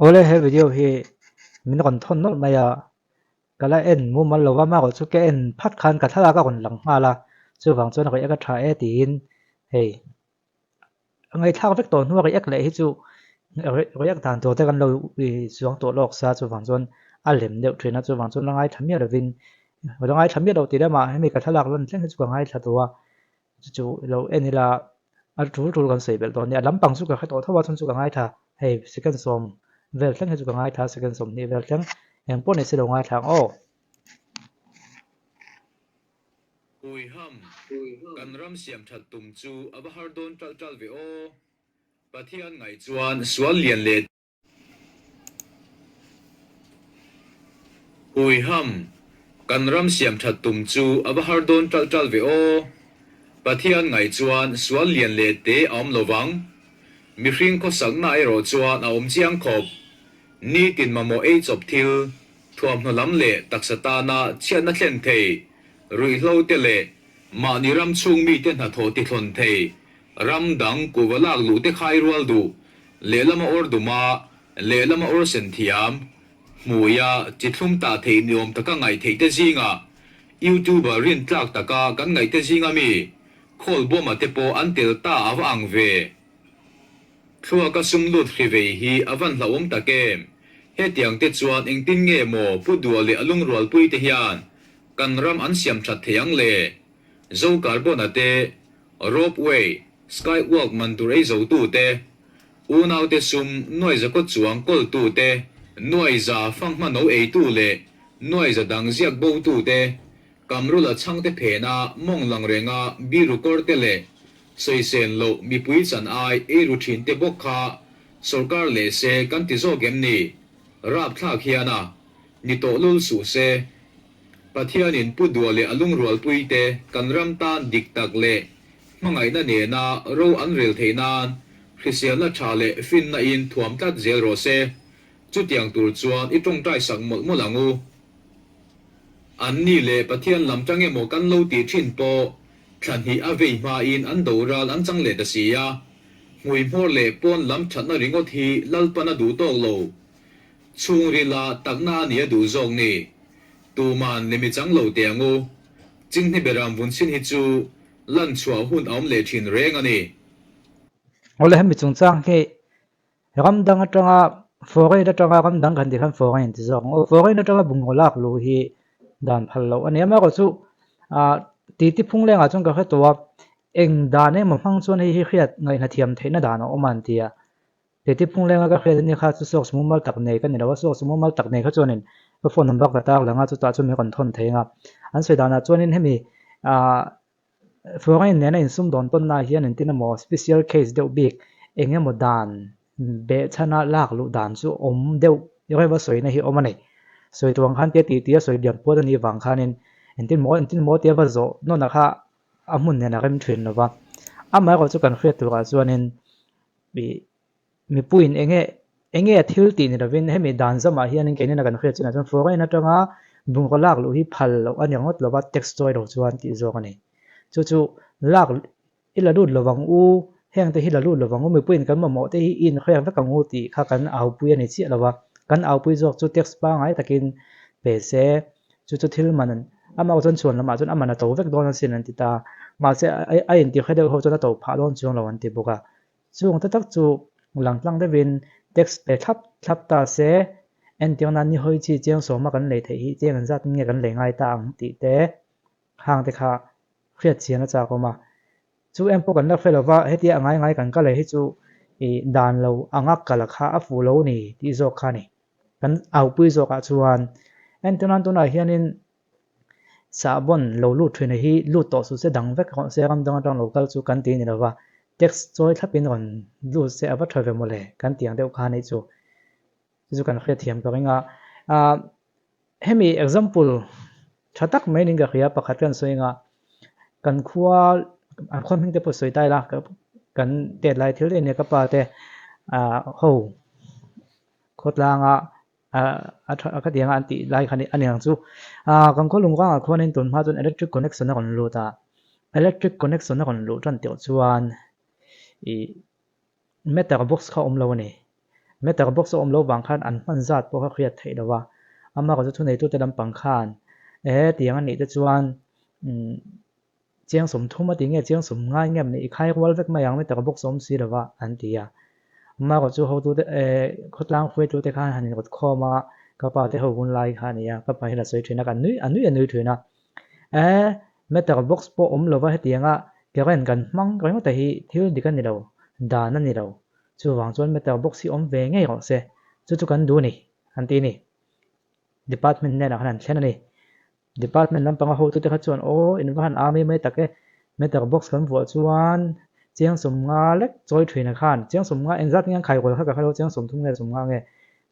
ole he video hi min kon thon no maya kala en mu mal lo wa ma ko chu ke en phat khan ka thala ka kon lang ma la chu wang chon ko eka tha e tin hei ngai thak vek ton hu ka ek le hi chu royak dan to te kan lo suang to lok sa chu wang chon a lem deuh thina chu wang chon langai thamia rovin langai thamia do ti da ma hemi ka thalak lon thleng chu ka ngai tha to wa chu lo enila a tul kan sei bel to ne lampang chu ka kha to thawa chon chu ka ngai tha hei second som vel thleng chu ka ngai tha second som ni vel thleng em pon se lo ngai thang o Hui ham kan ram siam that tum chu abahar don tal ve o pathian ngai chuan sual lian le Hui ham kan ram siam that tum chu abahar don tal ve o pathian ngai chuan sual lian le te om lowang mi hring ko sang na ai ro chuan a om chiang khop ni tin mamo e chop thil thuam no lam le taksata na chian na thlen thei rui hlo te le ma ni ram chung mi te na tho ti thon thei ram dang ku wala lu te khai rual du le lama or du ma le lama or sen thiam muya chitlum ta thei niom taka ngai thei te zinga youtuber rin tlak taka kan ngai te zinga mi khol bo ma te po an tel ta awa ang ve thua ka sum lut khi ve hi avan hlawm takem he tiang te chuan eng tin nge mo pu dual le alung rual pui te hian kan ram an siam that theyang le zo carbon ate rope way skywalk man tur ei zo tu te unau te sum noi za ko chuang kol tu te noi za phang ma no ei tu le noi za dang ziak bo tu te kamru la chang te phena mong lang renga biru kor te le soi sen lo mi pui chan ai e ru thin te bok kha sarkar le se kan ti zo gem ni rap thla khiana ni to lul su se pathian in pu dual le alung rual pui te kan ram tan dik tak le mangai na ne na ro an rel theinan christian la tha le fin na in thuam tat zel ro se chu tiang tur chuan i tong tai sang mol molangu an ni le pathian lam change mo kan lo ti thin po than hi a vei ma in an doral an chang le da sia ngui mor le pon lam thatna ringot hi lalpana du tok lo chung ri la takna ni du zong ni tu man le mi chang lo te angu jing ni beram bun sin hi chu lan chua hun om le thin reng ani ole hemi chung chang he ram dang atanga foreign atanga ram dang kan di khan foreign ti zong o foreign atanga bungolak lu hi dan phal lo ani ma ko chu a ti ti phung lenga chung ka kha to eng dane ma phang chon hi khiat ngai na thiam theina dan o man tia ti ti phung lenga ka khiat ni kha chu sok smu mal tak nei kan ni lawa sok smu mal tak nei kha chonin ko phone number ka tak langa chu ta chu me kon thon theinga an sei dana chonin hemi a foreign ne na in sum don ton na hian in tin mo special case deuh bik enge mo dan be chana lak lu dan chu om deuh yoi ba soi na hi om ani soi tuang khan te ti ti soi diam po ni wang khanin in tin mo te ba zo no na kha amun ne na rem thrin lo ba ama ko chu kan khret tu ka chuanin bi mi puin enge thil ti ni ravin hemi dan zama hian in kenin na kan khret chuna chun foreign atanga bung ko lak lu hi phal lo an yangot lo ba text toy ro chuan ti zo ani chu chu lak ila lut lowang u heng te hi la lut lowang u mi puin kan ma mo te hi in khayang ta kangu ti kha kan au pui ani chi lawa kan au pui jok chu text pa ngai takin pe se chu chu thil manan ama chon chon lama chon amana to vek don sin an ti ta ma se ai in ti khade ho chona to pha don chung lawan ti boka chung ta tak chu lang tlang de win text pe thap ta se en tiang nan ni hoi chi cheng so ma kan le the hi cheng an zat nge kan le ngai ta ang ti te hang te kha khriat chiang cha ko ma chu em po kan la felova heti angai ngai kan ka le hi chu i dan lo angak kala kha a fu lo ni ti zo kha ni kan au pui zo ka chuan en tunan tuna hianin sabon lo lu thina hi lu to su se dang vek se ram dang dang local chu kan ti ni lawa text choi thlapin on lu se ava thave mole kan tiang deuh kha nei chu chu kan khre thiam ka ringa a hemi example thatak mai ning ga khia pakhat kan soinga kan khua an khom hing te po soi tai la kan te lai thil ne ka pa te a ho khotlanga a ka dianga anti lai khani aniang chu kan kholung ka khon in ton ma chon electric connection na kon lu ta electric connection na kon lu tan teu chuan i meter box kha om lo ni meter box om lo wang khan an man zat po kha khriat thei dawa ama ko chu nei tu te dam pang khan tiang ani te chuan chiang som thuma ti nge chiang som ngai ngem ni khai wal vek ma yang meter box om si dawa an tia ama ko chu ho tu te khotlang khoi tu te khan hanin kot khoma ka pa te ho gun lai khan ya ka pa hila soi thina kan nui anui thina meter box po om lo wa hetianga keren kan mang kan ta hi thil dikan ni lo dan ani lo chu wang chuan meter box hi om ve ngei ro se chu kan du ni an ti ni department ne na han thlen ani department lampang ho tu te kha chuan in van army mai take meter box kan vo chuan chiang som nga lek choi thina khan chiang som nga en zat ngang khai ko kha ka khalo chiang som thung ne som nga nge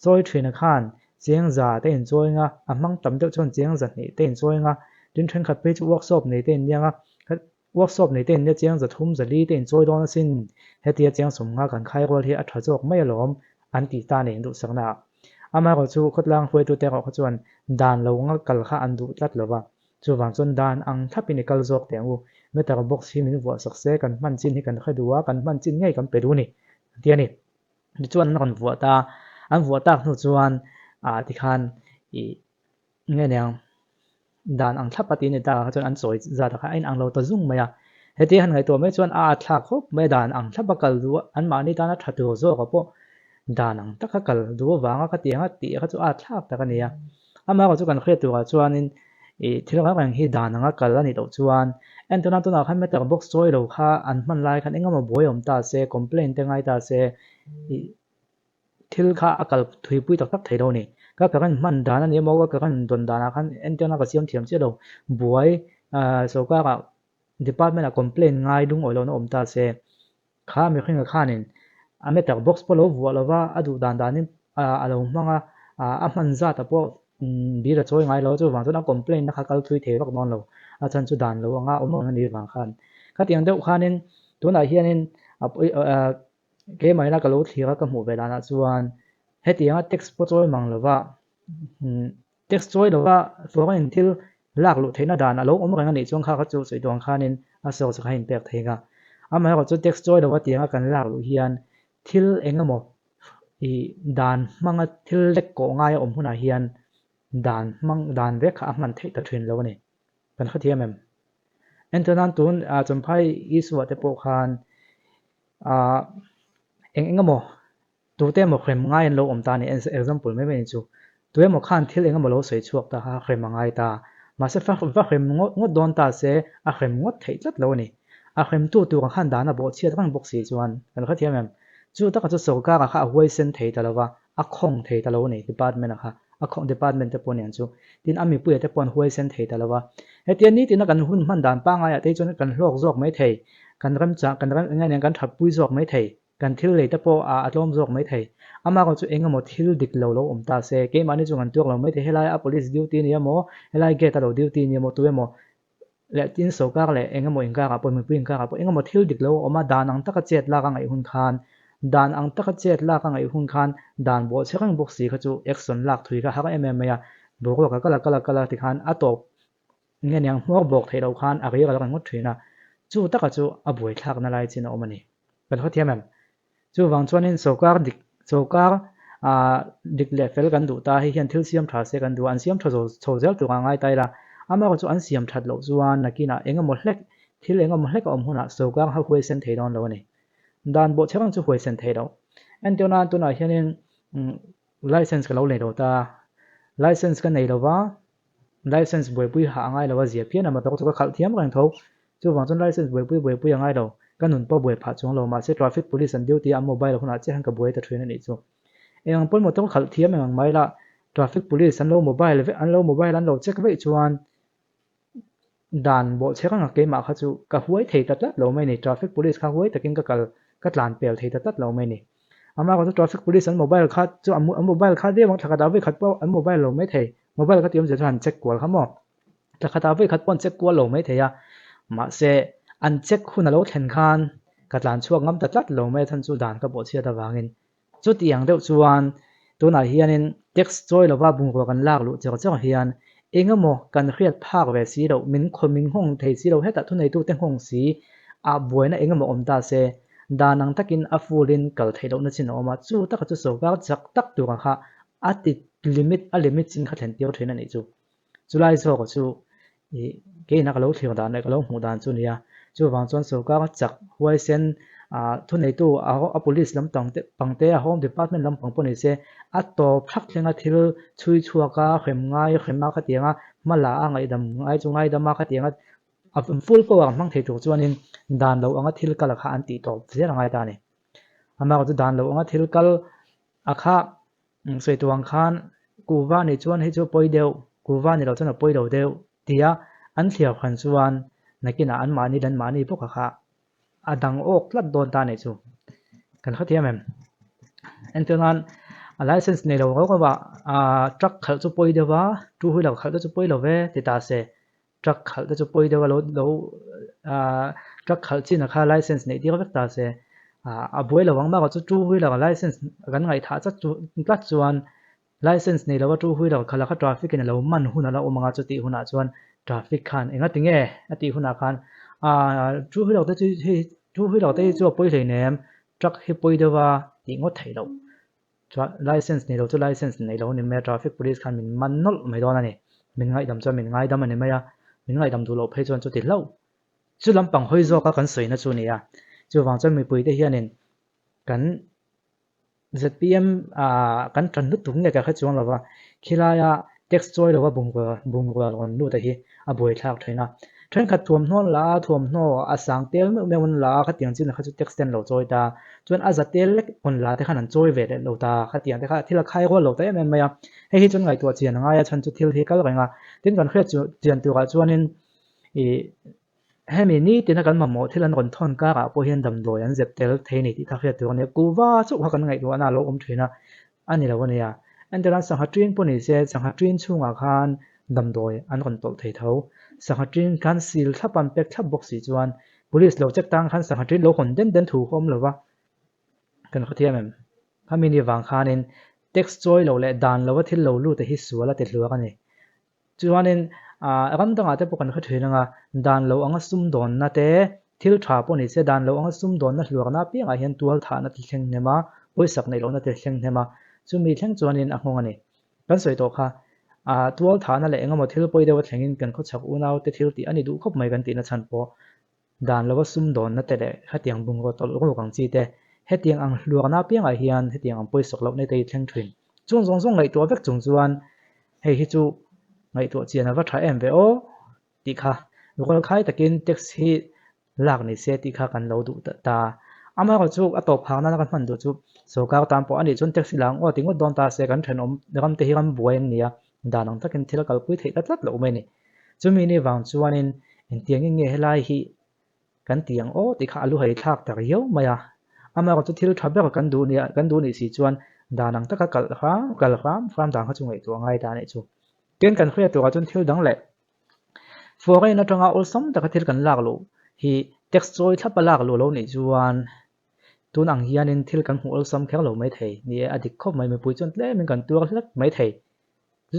choi thina khan chiang za te in choi nga amang tam deuh chuan chiang za ni te in choi nga tin then khat pe chu workshop nei te in yang a workshop nei te in ne chiang za thum za li te in choi don sin hetia chiang som nga kan khai rol hi a tha jok mai lom an ti ta nei du sakna ama ko chu khotlang hoi tu te ko chuan dan lo nga kal kha an du tlat lova chu wang chuan dan ang thapini kal jok te u meter box hi min wa sakse kan man chin hi kan khaduwa kan man chin ngei kan peru ni tiani ni chuan an kan wa ta an wa ta nu chuan ti khan i nge nang dan ang thapati ni ta chuan an choi za ta kha in ang lo ta zung maya heti han ngai to me chuan thak khop me dan ang thapakal du an ma ni ta na thatu zo ka po dan ang takakal du wanga ka tianga ti kha chu thak ta ka nia ama ko chu kan khre tu ka chuan in thil ka rang hi dan anga kal ani to chuan en tuna tuna khan meter box choi lo kha an man lai khan engama boyom ta se complain te ngai ta se thil kha akal thui pui tak tak thei do ni ka kan man dan ani mo ka kan don dana khan en tuna ka siam thiam che lo buai so ka department a complain ngai dung oi lo na om ta se kha mi khinga khanin a meter box polo vuwa lova adu dan danin alo manga a man za ta po bi ra choi ngai lo chu wang chu na complain na kha kal thui the vak non lo a chan chu dan lo anga om ang ni wang khan ka tiang deuh khanin tuna hianin ke mai na ka lo thira ka mu ve dana chuan hetianga text po choi mang lova text choi lova foreign thil lak lu theina dan alo om rang ani chuang kha chu sei dong khanin a so sa khain pek thega ama ko chu text choi lova tianga kan lak lu hian thil engamo dan manga thil lek ko ngai om huna hian dan ve kha man thei ta thin lo ni kan kha thiam em entonan tun chomphai iswa te po khan engamo tu te mo khrem ngai lo om ta ni example me me chu tu mo khan thil engamo lo sei chuak ta ha khrem ngai ta ma se fa khrem ngot don ta se a khrem ngot thei tlat lo ni a khrem tu khan dana bo chia tang box si chuan kan kha thiam em chu ta ka chu so ka kha huai sen thei ta lawa a khong thei ta lo ni department kha a khong department te pon yan chu tin ami pu te pon huai sen thei ta lawa hetian ni tin kan hun man dan pa nga ya te chon kan hlok jok mai thei kan ram cha kan ram nga kan thap pui jok mai thei kan thil le te po atlom jok mai thei ama ko chu engamo thil dik lo lo om ta se ke mani chu kan tuak lo mai thei helai a police duty ni mo helai ge ta lo duty ni mo tu mo le tin so ka le engamo inga ka pon mi pin ka po engamo thil dik lo oma dan ang taka chet la ka ngai hun khan dan ang taka chet la ka ngai hun khan dan bo chekang box si kha chu action lak thui ka ha mm ya bo ko ka kala ti khan atop nge nyang hmor bok thei lo khan a ri ka kan ngot thina chu taka chu a boi thak na lai chin omani kan kha thiam em chu wang chuanin sokar dik le fel kan du ta hi hian thil siam tha se kan du an siam tha zo chhozel tu ngai tai la ama ko chu an siam that lo chuan nakina engamo hlek thil engamo hlek om huna sokar ha huai sen thei don lo ni dan bo chang chu huai sen thei lo en tuna hianin license ka lo le do ta license ka nei lo wa license boi pui ha ngai lo wa zia pian ama to chu ka khal thiam rang tho chu wang chon license boi pui ngai lo kanun pa boi pha chung lo ma se traffic police an duty a mobile huna che han ka boi ta thrin ani chu eng pon mo to khal thiam ang mai la traffic police an lo mobile an lo check ve chuan dan bo chekanga ke ma kha chu ka huai thei ta tlat lo mai ni traffic police kha huai takin ka tlan pel thei ta tlat lo mai ni ama ko traffic police an mobile kha chu am mobile kha de wang thaka da ve khat po an mobile lo mai thei mobile kha tiam je than check kwal kha mo thaka da ve khat pon check kwal lo mai thei ya ma se an check khuna lo thlen khan ka tlan chuak ngam ta tlat lo mai than chu dan ka bo chia ta wangin chu tiang deuh chuan tuna hianin text choi lo wa bung ro kan lak lu chaw hian engamo kan hriat phak ve si lo min khoming hong thei si lo heta thunei tu te hong si a buaina engamo om ta se đàn năng takin afulin kal thei lo na chin oma chu tak chu so ka chak tak tu kha ati limit chin kha thlen tiêu thena ni chu chulai so ko chu ke na ka lo thlir dan ka lo hmu dan chu nia chu wang chuan so ka chak huai sen thu nei tu a police lam tang te pangte a home department lam pang poni se a to phak thlenga thil chui chuaka khem ma kha tianga mala a ngai dam ngai chu ngai dama kha tianga a full power mang thei tu chuanin dan lo anga thil kala kha an ti to zera ngai ta ni ama ko chu dan lo anga thil kal akha soi tuang khan kuwa ni chuan hi chu poi deu kuwa ni lo chuan poi lo deu tia an thliar khan chuan nakina an mani dan mani pawh kha adang ok tlat don ta nei chu kan kha thiam em entunan a license nei lo ko ba truck khal chu poi dewa two wheeler khal chu poi lo ve ti ta se truck khal chu poi dewa lo truck khal chin kha license nei ti ko ta se a boi lo wang ma ko chu two wheeler license kan ngai tha cha chu tlat chuan license nei lo two wheeler khala kha traffic in lo man huna la omanga chu ti huna chuan traffic khan enga tinge ati huna khan two wheeler te two wheeler te chu poi hlei nem truck hi poi dewa ti ngot thei lo license nei lo chu license nei lo ni me traffic police khan min man nol mai don ani min ngai dam chu min ngai dam ani maya min ngai dam du lo phei chuan chu ti lo chu lampang hoi zo ka kan soi na chu ni a chu wang chuan mi pui te hianin kan ZPM kan tran lu tung le ka kha chuang lawa khilaya text choi lawa bungwa on lu ta hi a boi thak thaina tren kha thuam hnon la thuam hno a sang tel me mon la kha tiang chin kha chu text ten lo choi ta chuan a za tel lek on la te khan an choi ve lo ta kha tiang te kha thila khai go lo ta em maya he hi chun ngai tu chian nga ya chan chu thil hi kal renga tin kan khre chu chian tu ga chuanin hemi ni tina kan ma mo thilan ron thon ka ra po hian dam do yan zep tel the ni ti tha khre tu ne kuwa chu ha kan ngai do na lo thina ani lo ne ya andran sa ha trin po ni se sa ha trin chunga khan dam doi an ron tol thei tho sa ha trin kan sil thapan pek thap box si chuan police lo check tang khan sa ha trin lo hon den thu khom lo wa kan khathiam em hami ni wang khanin text choi lo le dan lo wa thil lo lu te hi suala te hluak ani chuanin ram danga te pokan kha thina nga dan lo anga sum don na te thil tha po ni se dan lo anga sum don na hluak na pi nga hian tual tha na ti thleng nema poisak nei lo na te thleng nema chu mi thleng chuanin a hmong ani kan soi to kha tual tha na le enga mo thil poi dewa thlengin kan kho chak unau te thil ti ani du khop mai kan ti na chan po dan lo sum don na te le khatiang bung ro tol ro kang chi te hetiang ang hluak na pi nga hian hetiang ang poisak lo nei te thleng thrin chung zong ngai to vek chung chuan hei hi chu ngai to chian wa tha em ve o ti kha lokal khai takin taxi lak ni se ti kha kan lo du ta ama ko chu atop phang na kan man du chu so ka tam po ani chun taxi lang o tingo don ta se kan then om ram te hi ram bueng nia danang takin thila kal pui thei tat lo mai ni chumi ni wang chuanin en tiang nge helai hi kan tiang o ti kha alu hei thak tak yo maya ama ko chu thil thabe kan du ni si chuan danang taka kal fram dang kha chu ngai to ngai ta nei chu ken kan khria to ka chun thil dang le foreign na tanga ol som taka thil kan lak lo hi text choi thapa lak lo ni chuan tun ang hianin thil kan hu ol som khek lo mai thei ni adik khop mai me pui chon tle min kan tuak hlek mai thei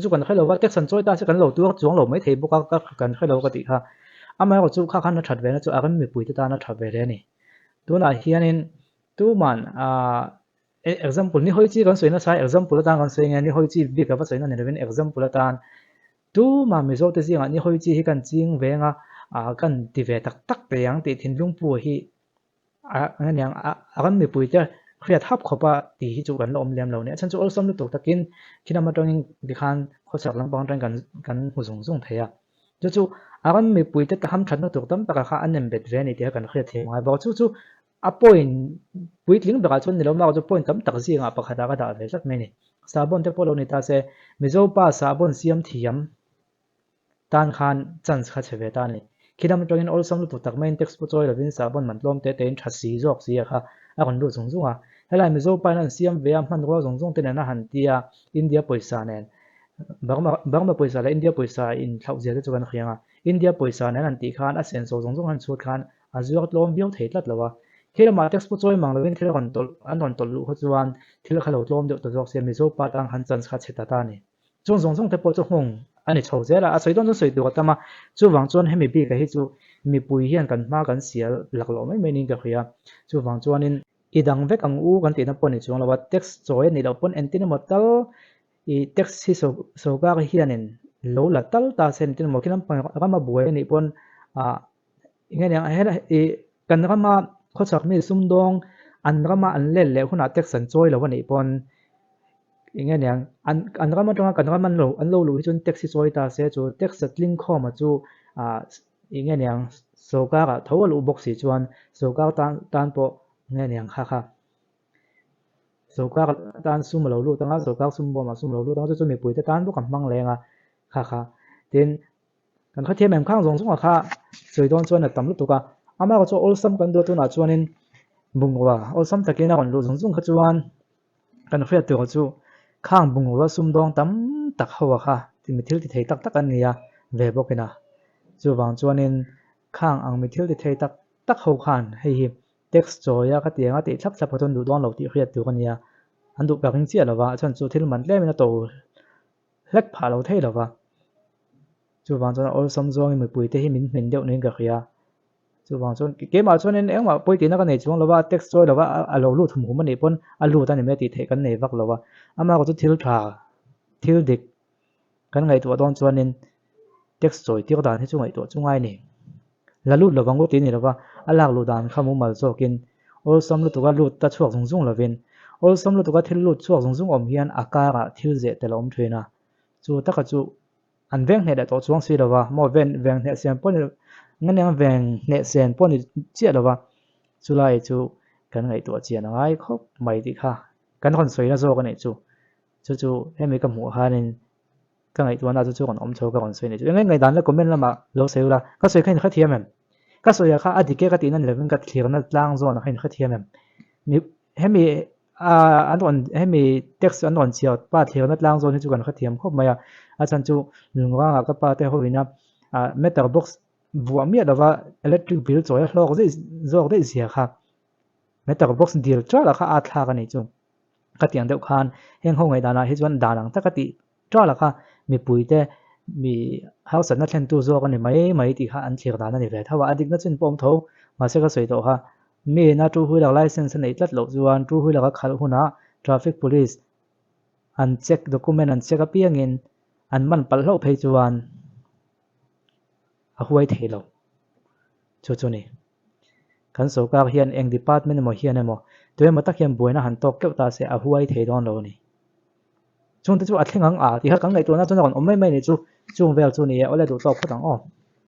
chu kan khelo wa text san choi ta se kan lo tuak chuang lo mai thei boka ka kan khelo ka ti kha ama ko chu kha khan na that ve na chu agan me pui ta na that ve re ni tun a hianin tu man example ni hoi chi kan soina sai example ta kan soinga ni hoi chi bi ka pa soina ni ren example tan tu ma mi zo te zinga ni hoi chi hi kan ching venga kan ti ve tak te yang ti thin lung pu hi ngang agan mi pui te khriat hap khopa ti hi chu kan lo om lem lo ne chan chu olsom lu to takin kinama tongin di khan kho sak lang bang tang kan hu zung theya chu agan mi pui te ta ham than no to tam ta kha anem bet ve ni te kan khriat the ngai ba chu a point puit ling baka chon ni lo ma chu point tam tak zi nga pakhata ka da ve sak me ni sabon te polo ni ta se mizo pa sabon siam thiam tan khan chance kha cheve ta ni khidam tongin ol som lu tu tak main text po choi lovin sabon man tlom te tein thasi jok si kha a kon lu chung chunga helai mizo pa nan siam ve am man ro zong te na han tia india poisa nen bangma poisa la india poisa in thau je chu kan khianga india poisa nen an ti khan a sen so zong han chut khan a zuak tlom biau thei tlat lawa khela ma text po choi mang lovin khela kon tol an ron tol lu kho chuan thil khalo tlom de to jok se mizo pa tang han chance kha cheta ta ni chung te po chu hong anh chầu thế là soi don soi được tama chu wang chuan hemi bi ka hi chu mi pui hian kan ma kan sia lak lo mai ning ka khia chu wang chuan in idang vek ang u kan ti na pon ni chuang lawa text choi ni lo pon entin motal I text hi so ka hian in lo la tal ta sen tin mo kinam pa kama buai ni pon nge yang he I kan kama khochak mi sum dong an kama an le le huna text an choi lo ni pon nge yang an kama tanga kan kama an lo lu chun text hi choi ta se chu text link kho ma chu nge yang so ka tho lu box hi chuan so ka tan po nge yang kha so ka tan sum lo lu tanga so ka sum bo ma sum lo lu tanga chu mi pui te tan bu kam mang lenga kha tin kan kha thiam em khang zong zong kha soi don chuan na tam lu tu ka ama ko chu ol sam kan do tu na chuan in bungwa ol sam takin na kon lu zong zong kha chuan kan khria tu chu khang bungwa sum dong tam tak hawa kha ti mi thil ti thei tak tak an nia ve bokina chu wang chuan in khang ang mi thil ti thei tak ho khan hei hi text choya ka tianga ti thlap thlap ton du don lo ti khriat tu kan nia an du baking chi alawa chan chu thil man tle mina to lek pha lo thei lawa chu wang chuan ol sam zong mi pui te hi min deuh ning ka khia chu wang chuan ke ma chuan in engma poi ti na ka nei chuang lawa text choi lawa a lo lu thum hum ani pon a lu ta ni me ti thei kan nei vak lawa ama ko chu thil tha thil dik kan ngai tu don chuan in text choi ti ko dan hi chu ngai to chungai ni la lut lawang ko ti ni lawa alak lu dan khamu mal chokin ol sam lu tu ka lut ta chuak zung zung lovin ol sam lu tu ka thil lut chuak zung zung om hian akara thil je te lom thwena chu taka chu an veng hne da to chuang si lawa mo veng hne siam pon ngan yang veng hne sen pon ni chi lawa chu lai chu kan ngai to chian ngai khop mai ti kha kan kon soi na zo ka nei chu hemi ka mu hanin ka ngai to na chu kon om cho ka kon soi ni chu ngai dan la comment lama lo seula ka soi khain kha thiam em ka soya kha adike ka tinan leven ka thirna tlang zone khain kha thiam em mi hemi an hemi text an on chiao pa thirna tlang zone chu kan kha thiam khop maya a chan chu lungwa ka pa te hoina meter box vuwa mi dawa electric bill choi hlok zai zok dei sia kha meter box deal tra la kha a thla ka nei chu ka tiang deuh khan heng ho ngai dana hi chuan danang takati tra la kha mi pui te mi house na thlen tu zo ka ni mai ti kha an thlir dan ani ve thawa adik na chin pom tho ma se ka soi to ha mi na tu hui la license nei tlat lo chuan tu hui la ka khal huna traffic police an check document an check a piangin an man pal hlo phei chuan a huai thei lo chu ni kan so ka hian eng department mo hian emo toy ma tak hian boina han tok keu ta se a huai thei don lo ni chung te chu a thlengang ti ha kang nei to na chon kon om mai ni chu chung vel chu ni ole du tok khatang